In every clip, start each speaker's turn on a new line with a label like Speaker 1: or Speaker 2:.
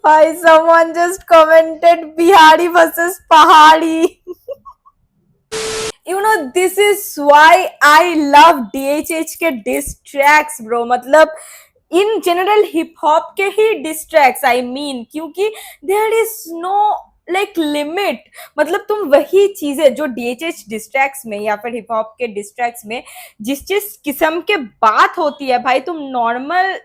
Speaker 1: Hi, someone just commented Bihari versus Pahari. This is why I love DHH के diss tracks, bro. मतलब in general hip hop के ही diss tracks, I mean, क्योंकि there is no like limit. मतलब तुम वही चीजें जो DHH diss tracks में या फिर hip hop के diss tracks में जिस किस्म के बात होती है भाई, तुम नॉर्मल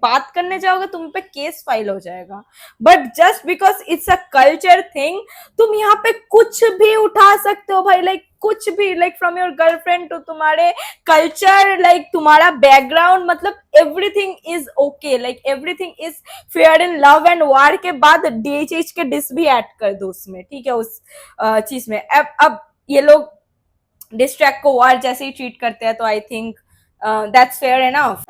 Speaker 1: बात करने जाओगे तुम पे केस फाइल हो जाएगा. But just because it's a culture thing, तुम यहाँ पे कुछ भी उठा सकते हो भाई. कुछ भी, फ्रॉम योर गर्लफ्रेंड टू तुम्हारे कल्चर, तुम्हारा बैकग्राउंड, मतलब everything is okay. Everything is fair in love and वार के बाद डीएचएच के डिस भी ऐड कर दो उसमें, ठीक है, उस चीज में. अब ये लोग डिस ट्रैक को वार जैसे ही ट्रीट करते हैं, तो I think that's fair enough.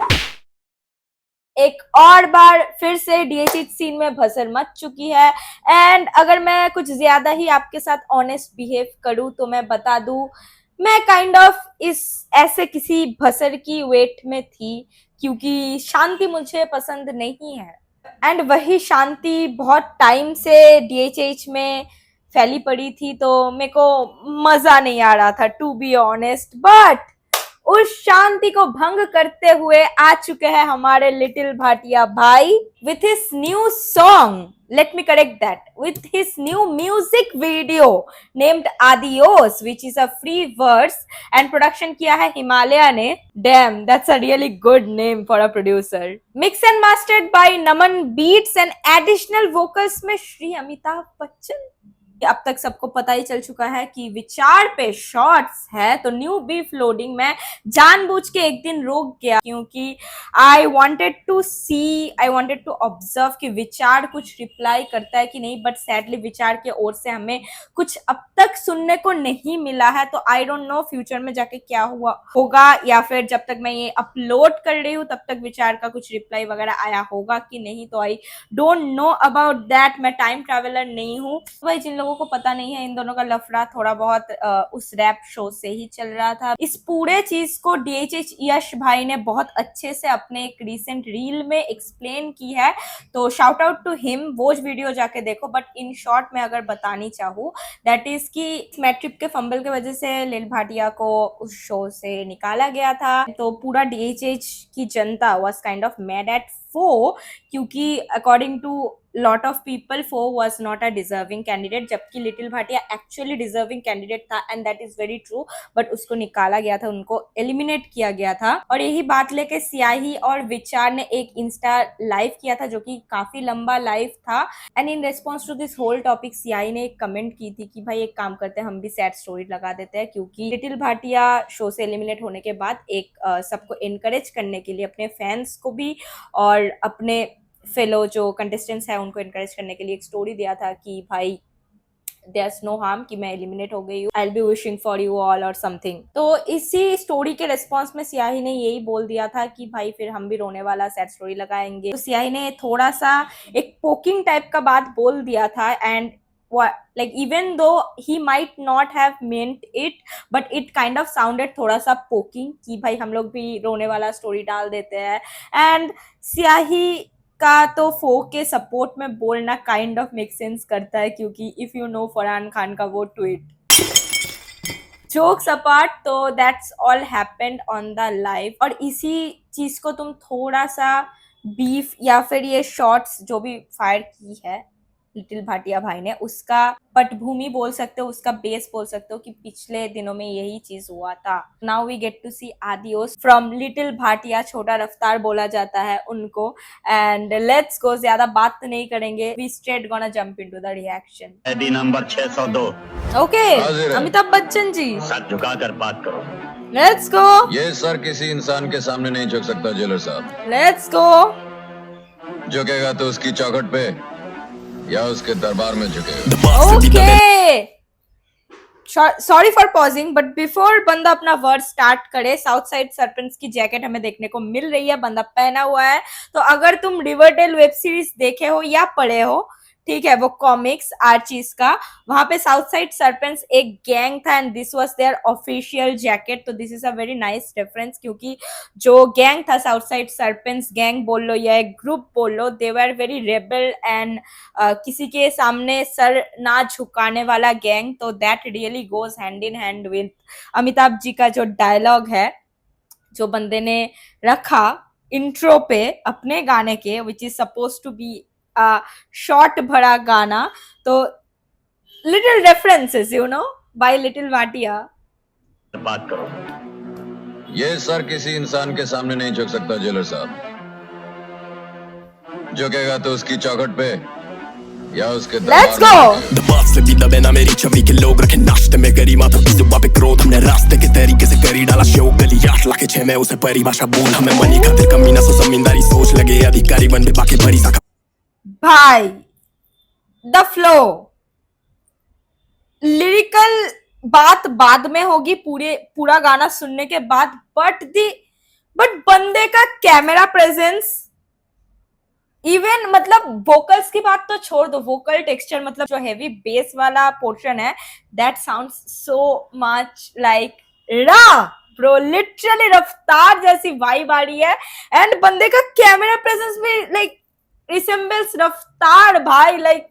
Speaker 1: एक और बार फिर से डीएचएच सीन में भसर मच चुकी है. एंड अगर मैं कुछ ज्यादा ही आपके साथ ऑनेस्ट बिहेव करूं तो मैं बता दूं, मैं काइंड ऑफ इस ऐसे किसी भसर की वेट में थी, क्योंकि शांति मुझे पसंद नहीं है. एंड वही शांति बहुत टाइम से डीएचएच में फैली पड़ी थी, तो मेरे को मजा नहीं आ रहा था, टू बी ऑनेस्ट. बट उस शांति को भंग करते हुए आ चुके हैं हमारे लिटिल भाटिया भाई with his new song. Let me correct that, with his new music video named Adios, which is a free verse and production किया है हिमालय ने. Damn, that's a really good name for a producer. Mix and mastered by Naman beats and additional vocals में श्री अमिताभ बच्चन. अब तक सबको पता ही चल चुका है कि विचार पे शॉर्ट्स है, तो न्यू बीफ लोडिंग में जानबूझ के एक दिन रोक गया, क्योंकि आई वांटेड टू ऑब्जर्व कि विचार कुछ रिप्लाई करता है कि नहीं. बट सैडली विचार के ओर से हमें कुछ अब तक सुनने को नहीं मिला है, तो आई डोंट नो फ्यूचर में जाके क्या हुआ होगा, या फिर जब तक मैं ये अपलोड कर रही हूँ तब तक विचार का कुछ रिप्लाई वगैरह आया होगा कि नहीं, तो I don't know about that. मैं टाइम ट्रेवलर नहीं हूँ. भाई जिन लोगों को पता नहीं है, इन दोनों का लफड़ा थोड़ा बहुत उस रैप शो से ही चल रहा था. इस पूरे चीज को डीएचएच यश भाई ने बहुत अच्छे से अपने एक रीसेंट रील में एक्सप्लेन की है, तो शाउट आउट टू हिम, वो वीडियो जाके देखो. बट इन शॉर्ट में अगर बतानी चाहूँ, दैट इज कि मैट्रिक के फंबल के वजह से लिल भाटिया को उस शो से निकाला गया था, तो पूरा डीएचएच की जनता was kind of mad at फो, क्योंकि according to lot of people फो was not a deserving candidate, जबकि Little Bhatia actually deserving candidate था, and that is very true. But उसको निकाला गया था, उनको एलिमिनेट किया गया था. और यही बात लेके सियाही और विचार ने एक इंस्टा लाइव किया था, जो कि काफी लंबा लाइव था. And in response to this whole topic Siyahi ने एक कमेंट की थी कि भाई एक काम करते हैं, हम भी सैड स्टोरी लगा देते हैं, क्योंकि लिटिल भाटिया शो से एलिमिनेट होने के बाद एक सबको इनकरेज करने के लिए, अपने फैंस को भी और अपने फेलो जो कंटेस्टेंट्स है उनको इनकरेज करने के लिए एक स्टोरी दिया था कि भाई देयर्स नो हार्म, कि मैं एलिमिनेट हो गई हूँ, I will be wishing for you all और समथिंग. तो इसी स्टोरी के रिस्पॉन्स में सियाही ने यही बोल दिया था कि भाई फिर हम भी रोने वाला सैड स्टोरी लगाएंगे. तो सियाही ने थोड़ा सा एक पोकिंग टाइप का बात बोल दिया था, and even though he might not have meant it, but it kind of sounded थोड़ा सा पोकिंग कि भाई हम लोग भी रोने वाला स्टोरी डाल देते हैं. एंड सियाही का तो फो के सपोर्ट में बोलना काइंड ऑफ मेक सेंस करता है, क्योंकि if you know Farhan Khan का वो ट्वीट. जोक्स अपार्ट, तो that's all happened on the live. और इसी चीज को तुम थोड़ा सा बीफ या फिर ये शॉर्ट्स जो भी फायर की है लिटिल भाटिया भाई ने, उसका पटभूमि बोल सकते हो, उसका बेस बोल सकते हो कि पिछले दिनों में यही चीज हुआ था. Now we get to see Adios from little Bhatia, छोटा रफ्तार बोला जाता है उनको. एंड लेट्स गो, ज्यादा बात तो नहीं करेंगे, we straight gonna jump into the reaction.
Speaker 2: Number 602.
Speaker 1: Okay, Amitabh Bachchan ji,
Speaker 2: सर झुकाकर बात करो.
Speaker 1: Let's go.
Speaker 3: ये सर किसी इंसान के सामने नहीं झुक सकता जेलर साहब.
Speaker 1: Let's go.
Speaker 3: झुकेगा तो उसकी चौखट पे या उसके दरबार में झुकेगा.
Speaker 1: Okay, sorry for pausing, but before बंदा अपना वर्ड स्टार्ट करे, साउथ साइड सरपंच की जैकेट हमें देखने को मिल रही है, बंदा पहना हुआ है. तो अगर तुम रिवरडेल वेब सीरीज देखे हो या पढ़े हो, ठीक है, वो कॉमिक्स आर्चीज का, वहां पे साउथ साइड सर्पेंट्स एक गैंग था and this was their official jacket. तो this is a very nice reference, क्योंकि जो गैंग था साउथ साइड सर्पेंट्स गैंग बोल लो या एक ग्रुप बोल लो, they were very rebel and किसी के सामने सर ना झुकाने वाला गैंग। तो that really goes hand in hand with Amitabh ji का जो डायलॉग है जो बंदे ने रखा इंट्रो पे अपने गाने के, which is suppose to be short भरा गाना। तो little references you know by little Bhatia.
Speaker 2: बात करो।
Speaker 3: ये सर किसी इंसान के सामने नहीं झुक सकता जेलर साहब। झुकेगा तो उसकी चौखट पे या उसके
Speaker 1: लेट्स गो।
Speaker 4: दबाव से भी दबे ना मेरी छवि के लोग रखे नाश्ते में गरी माता की जुबान पे क्रोध, हमने रास्ते के तरीके से करी डाला शो गली 8 लाख 6 में उसे परिभाषा बोल, हमें मनी खातिर कमी ना सो जमींदारी सोच लगे अधिकारी बन के बाकी बड़ी सा
Speaker 1: भाई द फ्लो लिरिकल बात बाद में होगी पूरा गाना सुनने के बाद, बट बंदे का कैमरा प्रेजेंस इवन मतलब वोकल्स की बात तो छोड़ दो, वोकल टेक्सचर मतलब जो हेवी बेस वाला पोर्शन है that sounds so much like रा ब्रो, लिटरली रफ्तार जैसी वाइब आ रही है। एंड बंदे का कैमरा प्रेजेंस भी लाइक रिसेंबल्स रफ्तार भाई, लाइक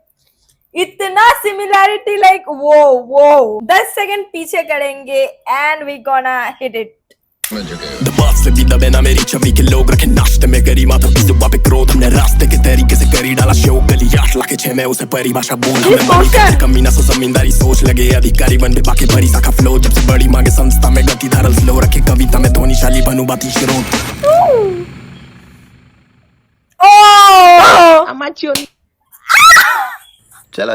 Speaker 1: इतना सिमिलैरिटी, लाइक वो 10 सेकंड पीछे करेंगे and we gonna hit it.
Speaker 4: दबाव से भी दबे ना मेरी छवि के लोग रखे नाश्ते में गरी माता की जुबान पे क्रोध, हमने रास्ते के तरीके से करी डाला शो गली 8 लाख 6 में उसे परिभाषा बोल, हमें मनी खातिर कमी ना सो जमींदारी सोच लगे अधिकारी बन के बाकी बड़ी शाखा फ्लो, जब से बड़ी मांगे संस्था में गति धारल स्लो रखे कविता में ध्वनिशाली बनू बाती स्रोत।
Speaker 5: चलो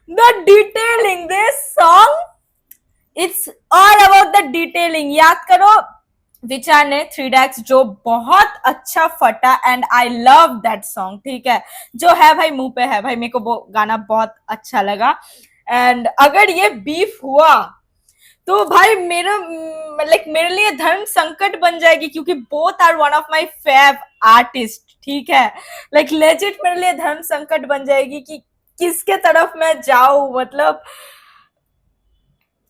Speaker 1: The detailing this song, it's all about the detailing। याद करो विचार ने 3Dax जो बहुत अच्छा फटा and I love that song, ठीक है, जो है भाई मुंह पे है भाई, मेरे को वो गाना बहुत अच्छा लगा। एंड अगर ये बीफ हुआ तो भाई मेरे लिए धर्म संकट बन जाएगी, क्योंकि both are one of my fav artist, ठीक है, लाइक लेजिट मेरे लिए धर्म संकट बन जाएगी कि किसके तरफ मैं जाऊं। मतलब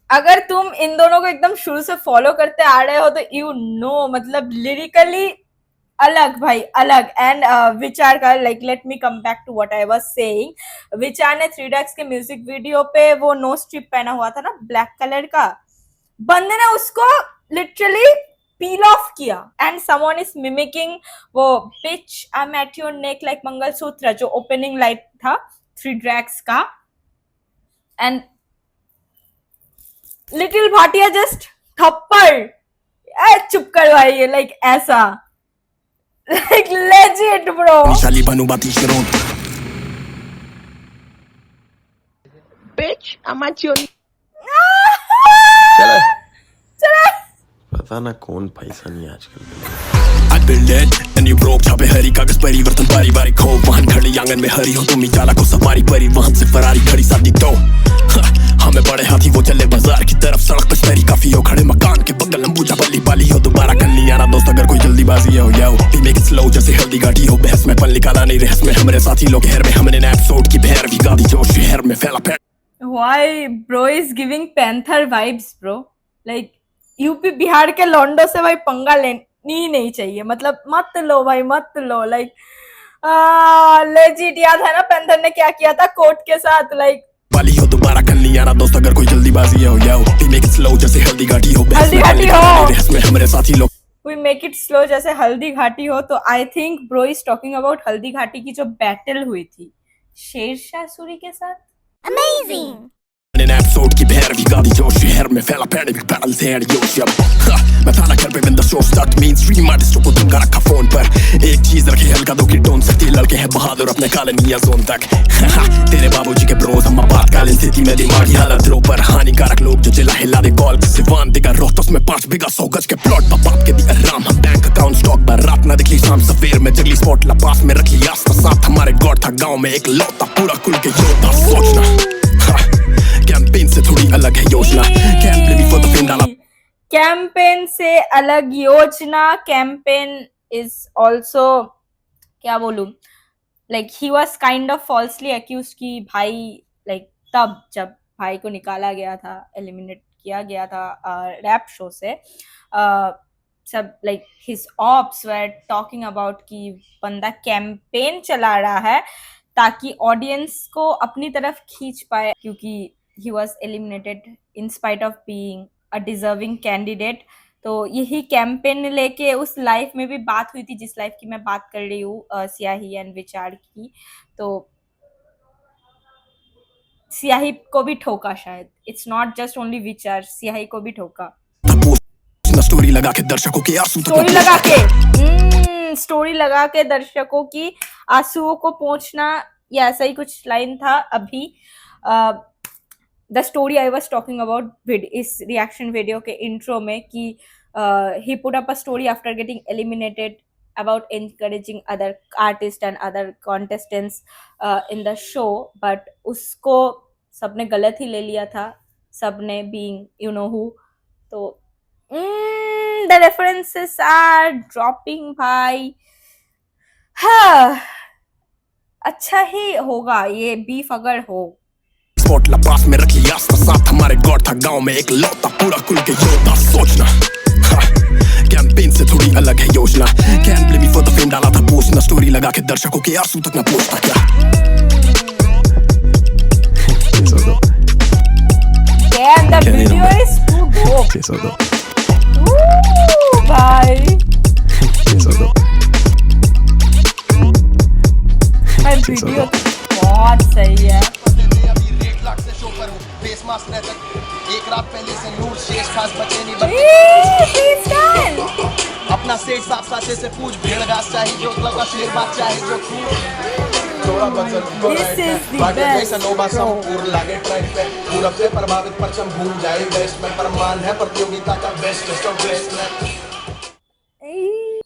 Speaker 1: अगर तुम इन दोनों को एकदम शुरू से फॉलो करते आ रहे हो तो यू नो मतलब लिरिकली अलग भाई अलग। एंड विचार का like let me come back to what I was saying, Vichaar ने 3Dax के म्यूजिक वीडियो पे वो नो स्ट्रिप पहना हुआ था ना ब्लैक कलर का, बंदे ने उसको लिटरली पील ऑफ किया एंड समवन इज मिमिकिंग वो bitch I am at your neck like mangalsutra जो ओपनिंग लाइन था 3Dax का। एंड लिटिल भाटिया जस्ट थप्पड़ चुप कर भाई, लाइक ऐसा लाइक लेजिट ब्रो।
Speaker 4: ध्वनिशाली बनू बाती स्रोत।
Speaker 5: बिच पता ना कौन पैसा नहीं आजकल।
Speaker 4: I build it and you broke छापे हरी कागज परिवर्तन पारिवारिक हो, वाहन खड़ी आंगन में हरी हो, तुम ही चालक को सवारी परिवहन से फरारी खड़ी शादी तो हमें बड़े हाथी वो चले बाजार की तरफ, सड़क पर तरी काफी हो, खड़े मकान के बगल अंबुजा पल्ली पाली हो, दोबारा कल नहीं आना दोस्त अगर कोई जल्दीबाजी हो याओ, मेक इट स्लो जैसे हल्दी घाटी हो, बहस में पल निकाला नहीं रहस में हमारे साथी लोग हेर में, हमने एपिसोड की भैरवी गादी जो शहर में फैला पैर।
Speaker 1: Why bro is giving Panther vibes bro, like UP Bihar के लॉन्डो से भाई पंगा लेनी नहीं चाहिए, मतलब मत लो भाई मत लो, लाइक लेजिट याद है ना पैंथर ने क्या किया था कोर्ट के साथ, लाइक
Speaker 4: वाली हो दोबारा कल नहीं आना दोस्त अगर कोई जल्दीबाजी हो याओ, मेक इट स्लो जैसे हल्दी घाटी हो,
Speaker 1: हल्दी घाटी हो
Speaker 4: रहस में हमारे साथी लोग
Speaker 1: We make it slow जैसे हल्दी घाटी हो। तो I think bro is talking about Haldi Ghati की जो बैटल हुई थी शेरशाह सूरी के साथ।
Speaker 6: Amazing!
Speaker 4: एपिसोड की भैरवी गादी जो शहर में फैला पैंडेमिक बैटल से जोश मैं था ना घर पे when the show start mainstream आर्टिस्टों को धमका रखा फोन पर, एक चीज रखे हल्का दो की टोन सकती लड़के हैं बहादुर अपने काले मियां जोन तक तेरे बाबूजी के ब्रोस हम आपातकालीन स्थिति में दिमागी हालत रो पर, हानिकारक लोग जो चिल्ला हिला दे कॉल सिवान देगा रोहतस में 5 बीघा 100 गज के प्लॉट बाप के दिया राम, हम बैंक अकाउंट स्टॉक पर रात ना दिखली शाम सवेर में जगली स्पॉट लपास में रख ली आस्था साथ, हमारे गॉड था गाँव में एक लौता पूरा कुल के योद्धा, सोचना कैंपेन से थोड़ी अलग है योजना, camp living for the fame डाला
Speaker 1: कैंपेन से अलग योजना. कैंपेन इज ऑल्सो, क्या बोलूं, like he was kind of falsely accuse कि भाई, लाइक तब जब भाई को निकाला गया था, एलिमिनेट किया गया था रैप शो से, सब like his ops were talking about कि बंदा कैंपेन चला रहा है ताकि ऑडियंस को अपनी तरफ खींच पाए, क्योंकि he was eliminated in spite of being a deserving candidate. तो यही कैंपेन लेके उस लाइफ में भी बात हुई थी जिस लाइफ की मैं बात कर रही हूँ, सियाही एंड विचार की. तो सियाही को भी ठोका शायद. इट्स नॉट जस्ट ओनली विचार, सियाही को भी ठोका.
Speaker 4: स्टोरी लगा के दर्शकों के आंसू तक
Speaker 1: स्टोरी लगा के दर्शकों की आंसुओं को पहुंचना, या ऐसा ही कुछ लाइन था. अभी the story I was talking about इस रिएक्शन वीडियो के इंट्रो में कि he put up a story after getting eliminated about encouraging other artists and other contestants in the show, but उसको सबने गलत ही ले लिया था, सबने being you know who. तो the references are dropping भाई. हाँ, अच्छा ही होगा ये बीफ अगर हो.
Speaker 4: स्पॉट लपास में रख लिया साथ हमारे गॉड था गांव में एक लौता पूरा कुल के योद्धा. सोचना कैंपेन से थोड़ी अलग है योजना. Can blame me for the fame डाला था पोस्ट ना स्टोरी लगा के दर्शकों के आंसू तक ना पहुंचता क्या.
Speaker 1: Damn, the video is too dope. भाई वीडियो बहुत सही है.
Speaker 6: एक रात पहले से नूर शेष खास बचे नहीं अपना सेठ साफ साचे से पूछ भेड़ घास चाहिए जो लगा शेर बात चाहे जो थोड़ा
Speaker 1: This is the best, bro.
Speaker 6: लागे ट्रैक पे पूरब से प्रभावित परचम भूल जाए वेस्ट में परमान है प्रतियोगिता का best of best.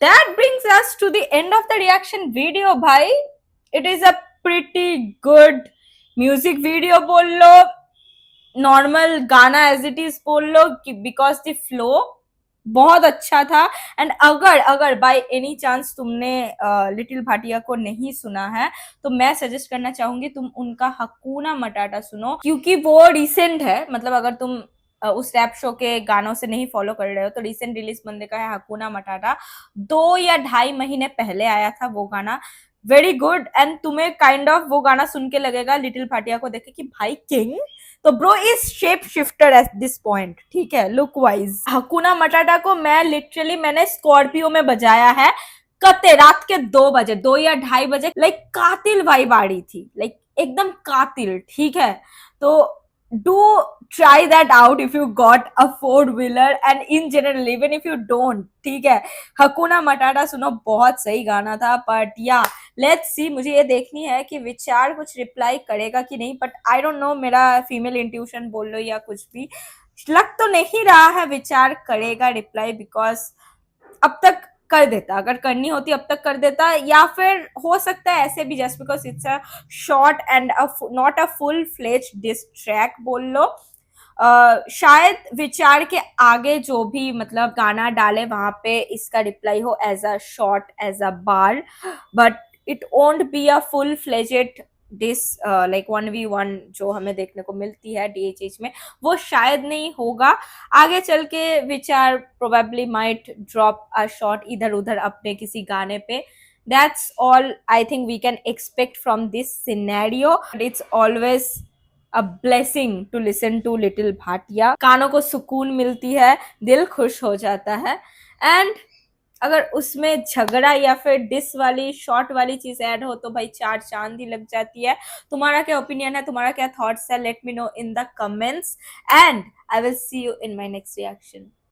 Speaker 1: That brings us to the end of the reaction video भाई. It is a pretty good music video बोल लो, नॉर्मल गाना एज इट इज बोल लो, बिकॉज द फ्लो बहुत अच्छा था. एंड अगर बाय एनी चांस तुमने little Bhatia को नहीं सुना है तो मैं सजेस्ट करना चाहूंगी तुम उनका हकूना मटाटा सुनो, क्योंकि वो रिसेंट है. मतलब अगर तुम उस रैप शो के गानों से नहीं फॉलो कर रहे हो तो रिसेंट रिलीज बंदे का है हकूना मटाटा. 2 या 2.5 महीने पहले आया था वो गाना. Very good. एंड तुम्हें काइंड ऑफ वो गाना सुन के लगेगा लिटिल भाटिया को देखे कि भाई किंग. तो bro is shape shifter at this point, ठीक है, लुक वाइज. हकुना मटाटा को मैंने स्कॉर्पियो में बजाया है कते रात के 2 बजे, 2 या 2.5 बजे. लाइक कातिल वाइब आ रही थी, लाइक एकदम कातिल, ठीक है. तो do try that out if you got a 4-wheeler and in general even if you don't, ठीक है. हकुना मटाटा सुनो, बहुत सही गाना था. बट या लेट्स सी, मुझे ये देखनी है कि विचार कुछ रिप्लाई करेगा कि नहीं. बट आई डोंट नो, मेरा फीमेल इंट्यूशन बोल लो या कुछ भी, लग तो नहीं रहा है विचार करेगा रिप्लाई, बिकॉज अब तक कर देता, अगर करनी होती अब तक कर देता. या फिर हो सकता है ऐसे भी, just because it's a short and not a full fledge diss track बोल लो. शायद विचार के आगे जो भी मतलब गाना डाले वहां पे इसका रिप्लाई हो as a short, as a bar, but it won't be a full fledged diss like 1v1 जो हमें देखने को मिलती है DHH में, वो शायद नहीं होगा. आगे चल के विचार probably might drop a shot इधर उधर अपने किसी गाने पे. That's all I think we can expect from this scenario. It's always a blessing to listen to little Bhatia. कानों को सुकून मिलती है, दिल खुश हो जाता है. एंड अगर उसमें झगड़ा या फिर डिस वाली शॉर्ट वाली चीज ऐड हो तो भाई 4 चांद ही लग जाती है. तुम्हारा क्या ओपिनियन है, तुम्हारा क्या थॉट्स है, let me know in the comments and I will see you in my next reaction.